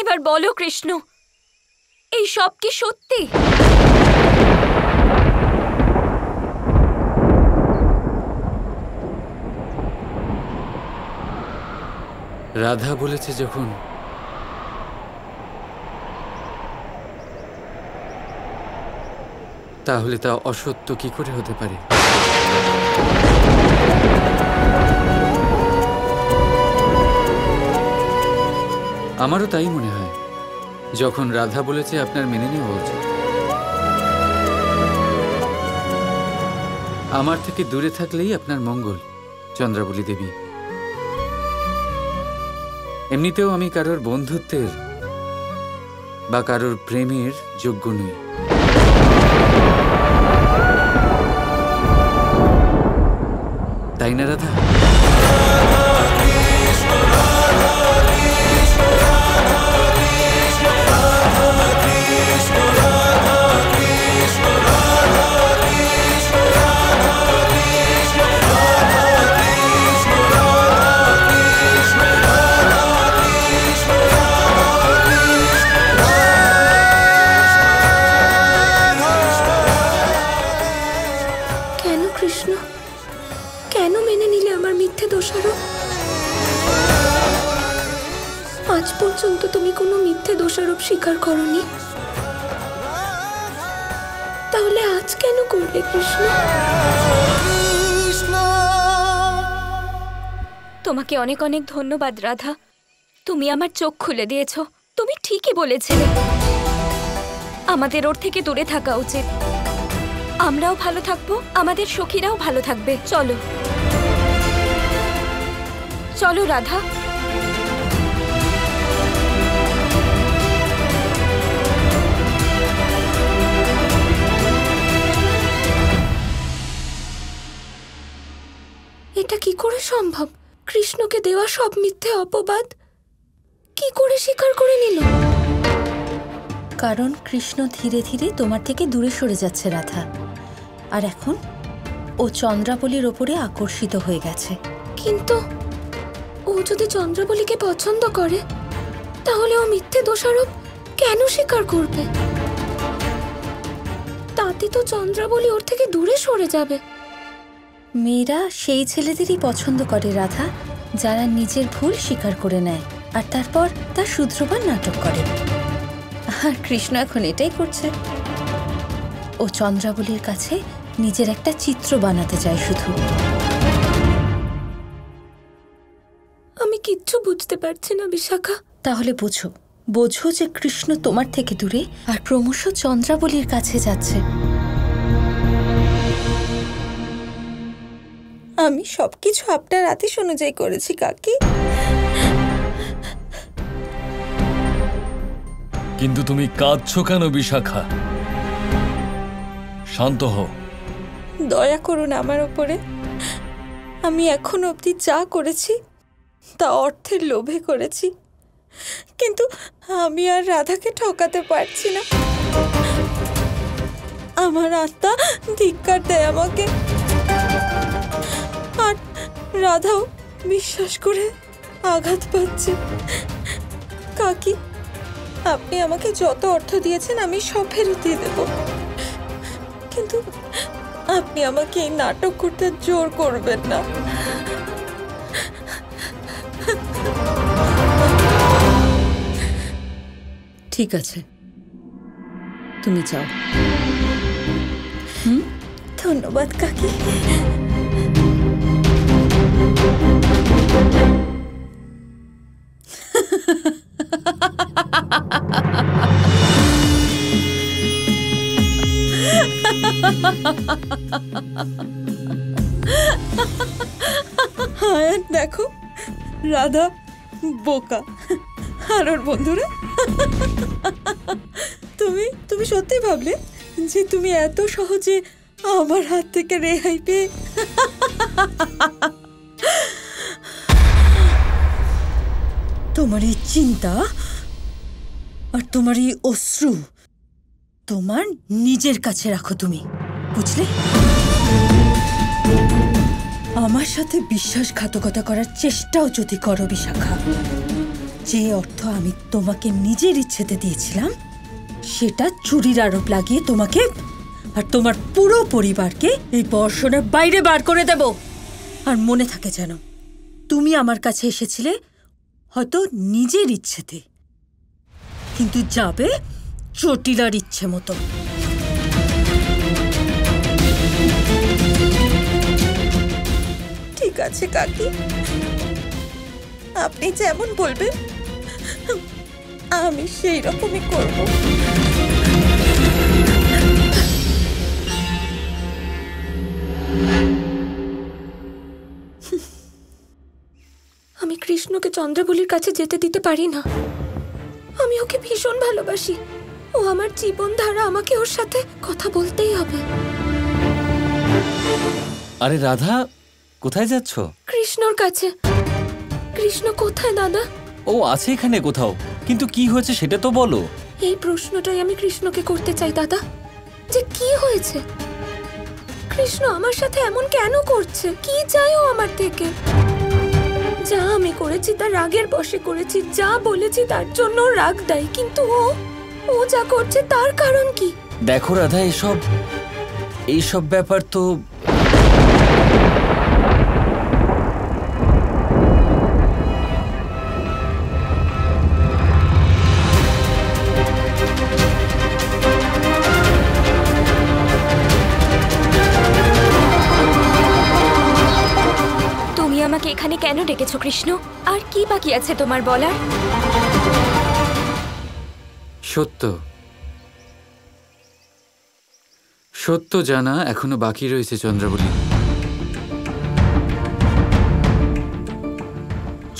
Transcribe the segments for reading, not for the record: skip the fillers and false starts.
এবার বলো কৃষ্ণ, এই সব কি সত্যি? রাধা বলেছে যখন, তাহলে তা অসত্য কি করে হতে পারে? আমারও তাই মনে হয়। যখন রাধা বলেছে আপনার মেনে নেওয়া উচিত। আমার থেকে দূরে থাকলেই আপনার মঙ্গল, চন্দ্রাবলী দেবী। এমনিতেও আমি কারোর বন্ধুত্বের বা কারোর প্রেমের যোগ্য নই। তাই না রাধা? আজ পর্যন্ত তুমি কোনো মিথ্যে দোষারোপ স্বীকার করনি, তাহলে আজ কেন করলে কৃষ্ণ? তোমাকে অনেক অনেক ধন্যবাদ রাধা। তুমি আমার চোখ খুলে দিয়েছো। তুমি ঠিকই বলেছিলে, আমাদের ওর থেকে দূরে থাকা উচিত। আমরাও ভালো থাকবো, আমাদের সখীরাও ভালো থাকবে। চলো চলো রাধা। এটা কি করে সম্ভব? কৃষ্ণকে দেওয়া সব মিথ্যে অপবাদ কি করে স্বীকার করে নিল? কারণ কৃষ্ণ ধীরে ধীরে তোমার থেকে দূরে সরে যাচ্ছে রাধা, আর এখন ও চন্দ্রাবলীর ওপরে আকর্ষিত হয়ে গেছে। কিন্তু ও যদি চন্দ্রাবলীকে পছন্দ করে, তাহলে ও মিথ্যে দোষারোপ কেন স্বীকার করবে? তাতে তো চন্দ্রাবলী ওর থেকে দূরে সরে যাবে। মেয়েরা সেই ছেলেদেরই পছন্দ করে রাধা, যারা নিজের ভুল স্বীকার করে নেয় আর তারপর তা শুধরোবার নাটক করে। আর কৃষ্ণ এখন এটাই করছে। ও চন্দ্রাবলীর কাছে নিজের একটা চিত্র বানাতে চায় শুধু। আমি কিচ্ছু বুঝতে পারছি না বিশাখা। তাহলে বোঝো, বোঝো যে কৃষ্ণ তোমার থেকে দূরে আর ক্রমশ চন্দ্রাবলীর কাছে যাচ্ছে। আমি সবকিছু আপনার আদেশ অনুযায়ী করেছি কাকি। কিন্তু তুমি কাঁদছো কেন বিশাখা? শান্ত হও। দয়া করুন আমার ওপরে। আমি এখন অবধি যা করেছি তা অর্থের লোভে করেছি, কিন্তু আমি আর রাধাকে ঠকাতে পারছি না। আমার আত্মা ধিক্কার দেয় আমাকে, আর রাধাও বিশ্বাস করে আঘাত পাচ্ছে। কাকি, আপনি আমাকে যত অর্থ দিয়েছেন আমি সব ফেরত দিয়ে দেব, কিন্তু আপনি আমাকে এই নাটক করতে জোর করবেন না। ঠিক আছে, তুমি যাও। ধন্যবাদ কাকি। দেখো রাধা বোকা আর ওর বন্ধুরা। তুমি সত্যি ভাবলে যে তুমি এত সহজে আমার হাত থেকে রেহাই পেয়ে তোমার এই চিন্তা আর তোমার এই অশ্রু তোমার নিজের কাছে রাখো তুমি, বুঝলে? আমার সাথে বিশ্বাসঘাতকতা করার চেষ্টাও যদি করো বিশাখা, যে অর্থ আমি তোমাকে নিজের ইচ্ছেতে দিয়েছিলাম সেটা চুরির আরোপ লাগিয়ে তোমাকে আর তোমার পুরো পরিবারকে এই বর্ষণের বাইরে বার করে দেব। আর মনে থাকে যেন, তুমি আমার কাছে এসেছিলে হয়তো নিজের ইচ্ছেতে, কিন্তু যাবে চটিলার ইচ্ছে মতো। ঠিক আছে কাকি, আপনি যেমন বলবেন আমি সেই রকমই করব। আমি কৃষ্ণকে চন্দ্রাবলীর কাছে যেতে দিতে পারি না। আমি ওকে ভীষণ ভালোবাসি। ও আমার জীবনধারা, আমাকে ওর সাথে কথা বলতেই হবে। আরে রাধা, কোথায় যাচ্ছ? কৃষ্ণর কাছে। কৃষ্ণ কোথায় দাদা? ও আছে এখানে কোথাও, কিন্তু কি হয়েছে সেটা তো বলো। এই প্রশ্নটাই আমি কৃষ্ণকে করতে চাই দাদা, যে কি হয়েছে। কৃষ্ণ আমার সাথে এমন কেন করছে? কি চাই ও আমার থেকে? যা আমি করেছি তার রাগের বশে করেছি, যা বলেছি তার জন্য রাগ দেয়, কিন্তু ও যা করছে তার কারণ কি? দেখো রাধা, এইসব ব্যাপার তো আমাকে এখানে কেন ডেকেছো কৃষ্ণ? আর কি বাকি আছে তোমার বলার? সত্য সত্য জানা এখনো বাকি রয়েছে চন্দ্রাবলী।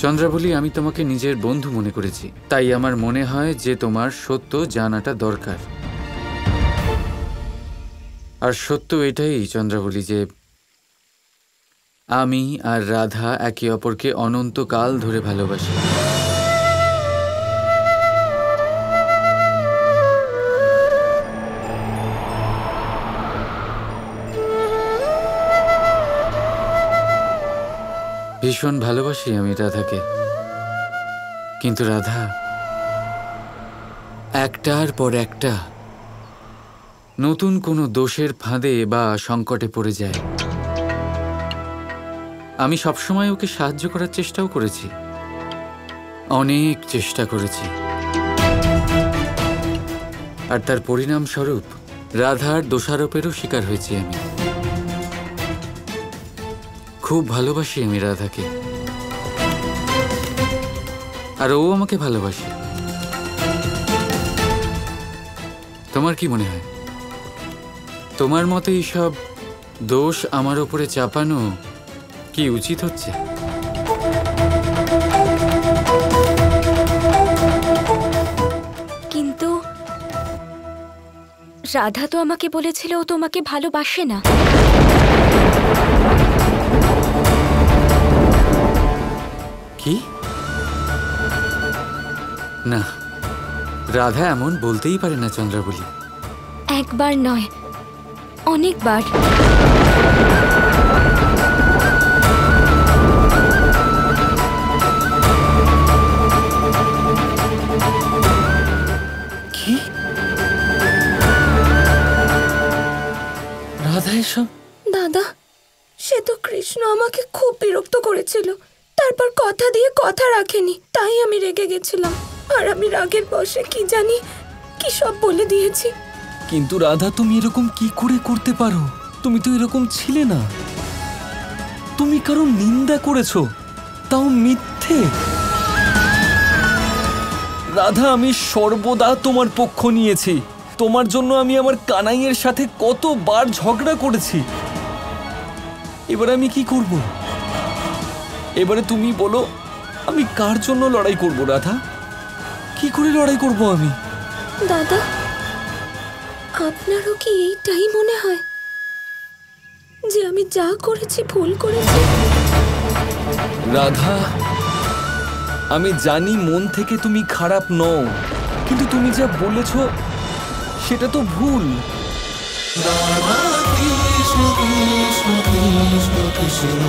চন্দ্রাবলী, আমি তোমাকে নিজের বন্ধু মনে করেছি, তাই আমার মনে হয় যে তোমার সত্য জানাটা দরকার। আর সত্য এটাই চন্দ্রাবলী যে আমি আর রাধা একে অপরকে অনন্তকাল ধরে ভালোবাসি। ভীষণ ভালোবাসি আমি রাধাকে, কিন্তু রাধা একটার পর একটা নতুন কোনো দোষের ফাঁদে বা সংকটে পড়ে যায়। আমি সবসময় ওকে সাহায্য করার চেষ্টাও করেছি, অনেক চেষ্টা করেছি, আর তার পরিণামস্বরূপ রাধার দোষারোপেরও শিকার হয়েছি আমি। খুব ভালোবাসি আমি রাধাকে, আর ও আমাকে ভালোবাসে। তোমার কি মনে হয়, তোমার মতে এইসব দোষ আমার ওপরে চাপানো কি উচিত হচ্ছে? কিন্তু রাধা তো আমাকে বলেছিল ও তোমাকে ভালোবাসে না। কি? না, রাধা এমন বলতেই পারে না চন্দ্রাবলী। একবার নয়, অনেকবার। কি? রাধা এসব? দাদা, সে তো কৃষ্ণ আমাকে খুব বিরক্ত করেছিল, তারপর কথা দিয়ে কথা রাখেনি, তাই আমি রেগে গেছিলাম। আর আমি রাগের বশে কি জানি কি সব বলে দিয়েছি। কিন্তু রাধা, তুমি এরকম কি করে করতে পারো? তুমি তো এরকম ছিলে না। তুমি কারো নিন্দা করেছো, তাও মিথ্যে। রাধা, আমি সর্বদা তোমার পক্ষ নিয়েছি। তোমার জন্য আমি আমার কানাইয়ের সাথে কতবার ঝগড়া করেছি। এবারে আমি কি করব? এবারে তুমি বলো, আমি কার জন্য লড়াই করব? রাধা, কি করে লড়াই করব আমি? দাদা, আপনারও কি এইটাই মনে হয় যে আমি যা করেছি ভুল করেছি? রাধা, আমি জানি মন থেকে তুমি খারাপ নও, কিন্তু তুমি যা বলেছো সেটা তো ভুল। রাধা কৃষ্ণ কৃষ্ণ কৃষ্ণ কৃষ্ণ।